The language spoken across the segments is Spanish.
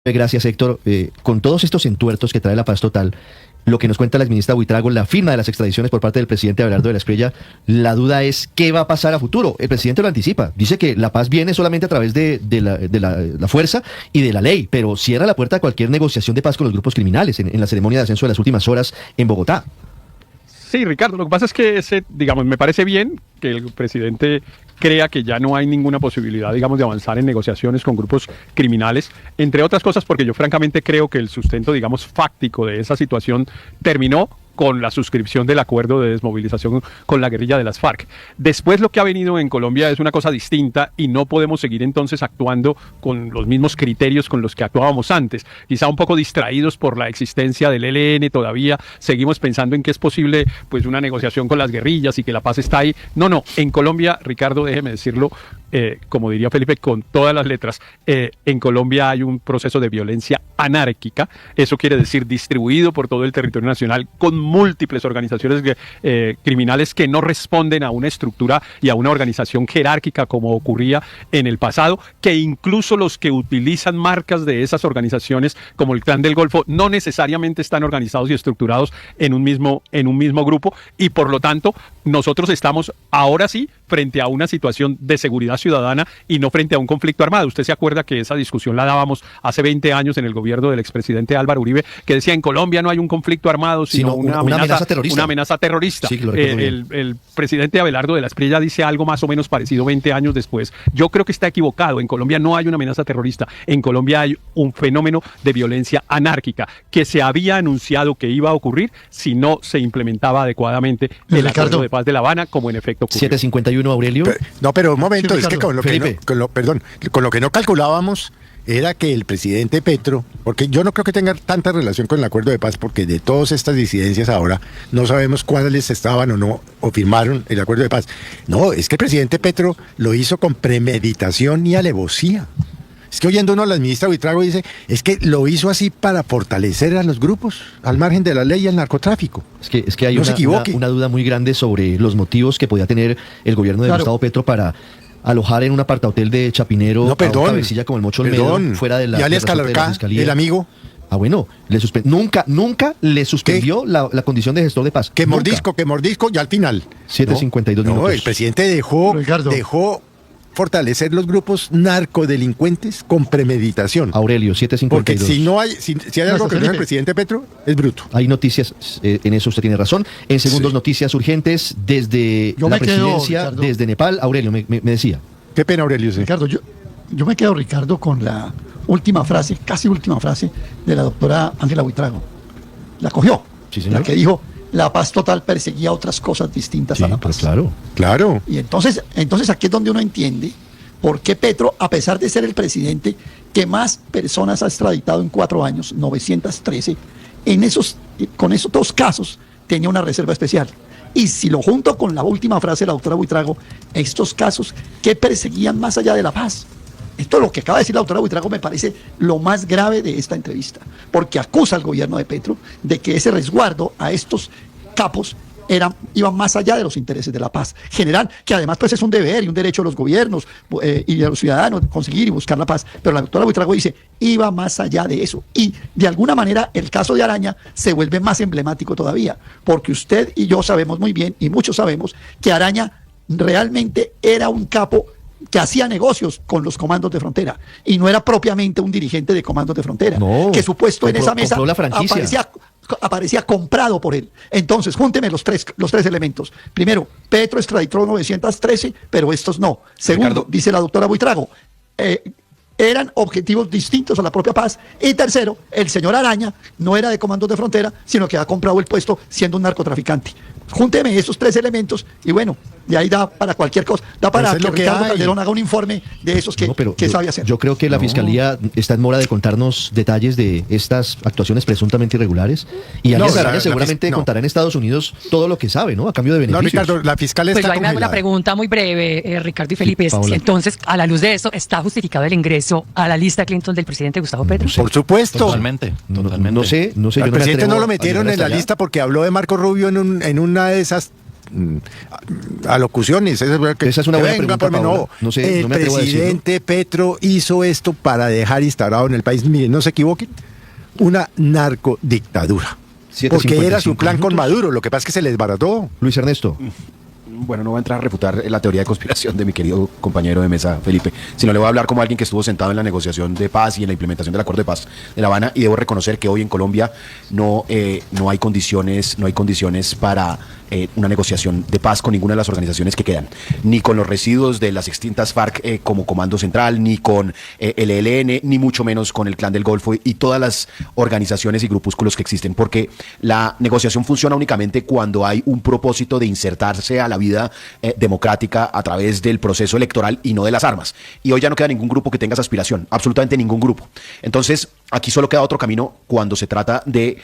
Gracias, Héctor. Con todos estos entuertos que trae la paz total, lo que nos cuenta la exministra Buitrago, la firma de las extradiciones por parte del presidente Abelardo de la Espriella, la duda es qué va a pasar a futuro. El presidente lo anticipa, dice que la paz viene solamente a través de la fuerza y de la ley, pero cierra la puerta a cualquier negociación de paz con los grupos criminales en la ceremonia de ascenso de las últimas horas en Bogotá. Sí, Ricardo, lo que pasa es que me parece bien que el presidente crea que ya no hay ninguna posibilidad, digamos, de avanzar en negociaciones con grupos criminales, entre otras cosas porque yo francamente creo que el sustento, digamos, fáctico de esa situación terminó con la suscripción del acuerdo de desmovilización con la guerrilla de las FARC. Después lo que ha venido en Colombia es una cosa distinta y no podemos seguir entonces actuando con los mismos criterios con los que actuábamos antes. Quizá un poco distraídos por la existencia del ELN todavía, seguimos pensando en que es posible pues una negociación con las guerrillas y que la paz está ahí. No, en Colombia, Ricardo, déjeme decirlo, como diría Felipe, con todas las letras, en Colombia hay un proceso de violencia anárquica, eso quiere decir distribuido por todo el territorio nacional con múltiples organizaciones criminales que no responden a una estructura y a una organización jerárquica como ocurría en el pasado, que incluso los que utilizan marcas de esas organizaciones como el Clan del Golfo no necesariamente están organizados y estructurados en un mismo grupo, y por lo tanto nosotros estamos ahora sí frente a una situación de seguridad ciudadana y no frente a un conflicto armado. Usted se acuerda que esa discusión la dábamos hace 20 años en el gobierno del expresidente Álvaro Uribe, que decía en Colombia no hay un conflicto armado, sino una amenaza terrorista. Una amenaza terrorista. Sí, el presidente Abelardo de la Espriella dice algo más o menos parecido 20 años después. Yo creo que está equivocado. En Colombia no hay una amenaza terrorista. En Colombia hay un fenómeno de violencia anárquica que se había anunciado que iba a ocurrir si no se implementaba adecuadamente el acuerdo de paz de La Habana, como en efecto ocurrió. 751, Aurelio. Pero un momento, sí, es que con lo que no calculábamos era que el presidente Petro, porque yo no creo que tenga tanta relación con el acuerdo de paz, porque de todas estas disidencias ahora no sabemos cuáles estaban o no, o firmaron el acuerdo de paz. No, es que el presidente Petro lo hizo con premeditación y alevosía. Es que oyendo uno a la ministra Buitrago dice, es que lo hizo así para fortalecer a los grupos, al margen de la ley y al narcotráfico. Es que hay una duda muy grande sobre los motivos que podía tener el gobierno de Gustavo Petro para alojar en un apartahotel de Chapinero a un cabecilla como el Mocho Olmedo fuera de la fiscalía. El amigo. Ah, bueno, nunca le suspendió la condición de gestor de paz. Que mordisco, y al final. 7:52 minutos. No, el presidente dejó fortalecer los grupos narcodelincuentes con premeditación. Aurelio, 7:52. Porque si hay algo que no es el presidente Petro, es bruto. Hay noticias, en eso usted tiene razón. En segundos, noticias urgentes desde la presidencia, desde Nepal. Aurelio, me decía. Qué pena, Aurelio. Sí. Ricardo, yo me quedo, Ricardo, con la casi última frase de la doctora Ángela Buitrago. La cogió. Sí, señor. La que dijo: la paz total perseguía otras cosas distintas a la paz. Claro. Y entonces aquí es donde uno entiende por qué Petro, a pesar de ser el presidente que más personas ha extraditado en 4 años, 913, con esos 2 casos tenía una reserva especial. Y si lo junto con la última frase de la doctora Buitrago, estos casos que perseguían más allá de la paz. Esto es lo que acaba de decir la doctora Buitrago, me parece lo más grave de esta entrevista, porque acusa al gobierno de Petro de que ese resguardo a estos capos iban más allá de los intereses de la paz general, que además pues es un deber y un derecho de los gobiernos y de los ciudadanos conseguir y buscar la paz. Pero la doctora Buitrago dice, iba más allá de eso. Y de alguna manera el caso de Araña se vuelve más emblemático todavía, porque usted y yo sabemos muy bien, y muchos sabemos, que Araña realmente era un capo que hacía negocios con los comandos de frontera y no era propiamente un dirigente de comandos de frontera, que su puesto en esa mesa aparecía comprado por él. Entonces, júnteme los tres elementos. Primero, Petro extraditó 913, pero estos no. Segundo, Ricardo, dice la doctora Buitrago, eran objetivos distintos a la propia paz. Y tercero, el señor Araña no era de comandos de frontera, sino que ha comprado el puesto siendo un narcotraficante. Júnteme esos 3 elementos y bueno, de ahí da para cualquier cosa. Da para que Ricardo Calderón haga un informe de esos que sabe hacer. Yo creo que la Fiscalía está en mora de contarnos detalles de estas actuaciones presuntamente irregulares y Arias seguramente contará en Estados Unidos todo lo que sabe, ¿no? A cambio de beneficios. No, Ricardo, la Fiscal está congelada. Pues yo me hago una pregunta muy breve, Ricardo y Felipe. Si entonces, a la luz de eso, ¿está justificado el ingreso a la lista Clinton del presidente Gustavo Petro? Por supuesto. Totalmente. No sé. El presidente no lo metieron en la lista porque habló de Marco Rubio en una de esas alocuciones. Esa es una buena pregunta, Paola. No sé, el no me atrevo a decirlo. presidente Petro hizo esto para dejar instalado en el país, miren, no se equivoquen, una narcodictadura. Porque era su plan con Maduro, lo que pasa es que se les desbarató. Luis Ernesto. Bueno, no voy a entrar a refutar la teoría de conspiración de mi querido compañero de mesa, Felipe, sino le voy a hablar como alguien que estuvo sentado en la negociación de paz y en la implementación del acuerdo de paz de La Habana, y debo reconocer que hoy en Colombia no hay condiciones para una negociación de paz con ninguna de las organizaciones que quedan, ni con los residuos de las extintas FARC como Comando Central, ni con el ELN, ni mucho menos con el Clan del Golfo y todas las organizaciones y grupúsculos que existen, porque la negociación funciona únicamente cuando hay un propósito de insertarse a la vida democrática a través del proceso electoral y no de las armas. Y hoy ya no queda ningún grupo que tenga esa aspiración, absolutamente ningún grupo. Entonces, aquí solo queda otro camino cuando se trata de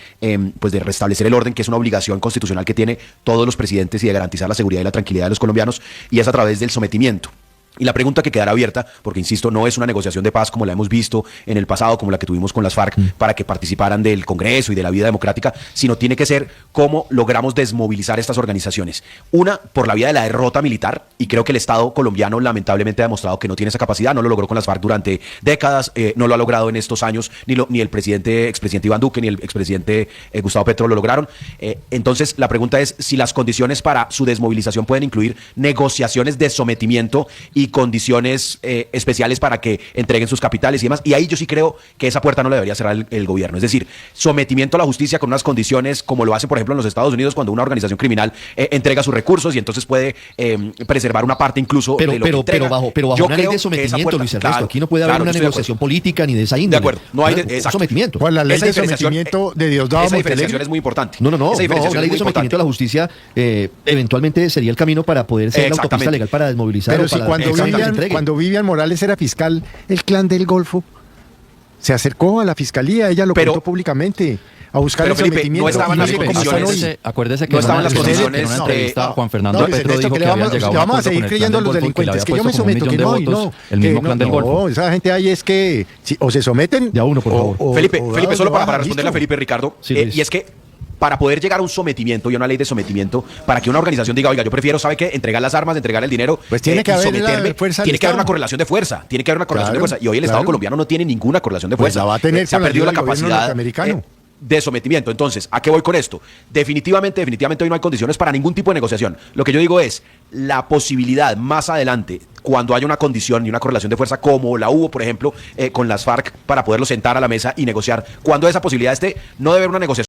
restablecer el orden, que es una obligación constitucional que tiene todos los presidentes, y de garantizar la seguridad y la tranquilidad de los colombianos, y es a través del sometimiento. Y la pregunta que quedará abierta, porque insisto, no es una negociación de paz como la hemos visto en el pasado, como la que tuvimos con las FARC, para que participaran del Congreso y de la vida democrática, sino tiene que ser cómo logramos desmovilizar estas organizaciones. Una, por la vía de la derrota militar, y creo que el Estado colombiano lamentablemente ha demostrado que no tiene esa capacidad, no lo logró con las FARC durante décadas, no lo ha logrado en estos años, ni el expresidente Iván Duque, ni el expresidente Gustavo Petro lo lograron. Entonces, la pregunta es si las condiciones para su desmovilización pueden incluir negociaciones de sometimiento y condiciones especiales para que entreguen sus capitales y demás, y ahí yo sí creo que esa puerta no la debería cerrar el gobierno, es decir, sometimiento a la justicia con unas condiciones como lo hace por ejemplo en los Estados Unidos, cuando una organización criminal entrega sus recursos y entonces puede preservar una parte incluso de lo que entrega. Pero bajo una ley de sometimiento, Luis Ernesto, aquí no puede haber una negociación política ni de esa índole. De acuerdo, no hay sometimiento. Pues la ley de sometimiento de Diosdado Esa diferenciación es muy importante. No, una ley de sometimiento a la justicia eventualmente sería el camino para poder ser la autopista legal para desmovilizar. Pero si cuando Vivian Morales era fiscal, el Clan del Golfo se acercó a la fiscalía, ella lo contó públicamente, a buscar el sometimiento. No estaban las condiciones. Acuérdese que no estaban las condiciones. En una entrevista, Juan Fernando no, Petro dijo que había llegado a un vamos a acuerdo seguir con el creyendo a los delincuentes, que yo me someto, que no, el mismo Clan del Golfo. No, esa gente ahí es que o se someten. Ya uno, por favor. Felipe, solo para responderle a Felipe, Ricardo, y es que para poder llegar a un sometimiento y a una ley de sometimiento, para que una organización diga, oiga, yo prefiero, ¿sabe qué? Entregar las armas, entregar el dinero, pues tiene que haber la fuerza, tiene que haber una correlación de fuerza, y hoy el Estado colombiano no tiene ninguna correlación de fuerza. Pues la va a tener, se ha perdido la capacidad de sometimiento. Entonces, ¿a qué voy con esto? Definitivamente hoy no hay condiciones para ningún tipo de negociación. Lo que yo digo es, la posibilidad más adelante, cuando haya una condición y una correlación de fuerza, como la hubo, por ejemplo, con las FARC, para poderlo sentar a la mesa y negociar, cuando esa posibilidad esté, no debe haber una negociación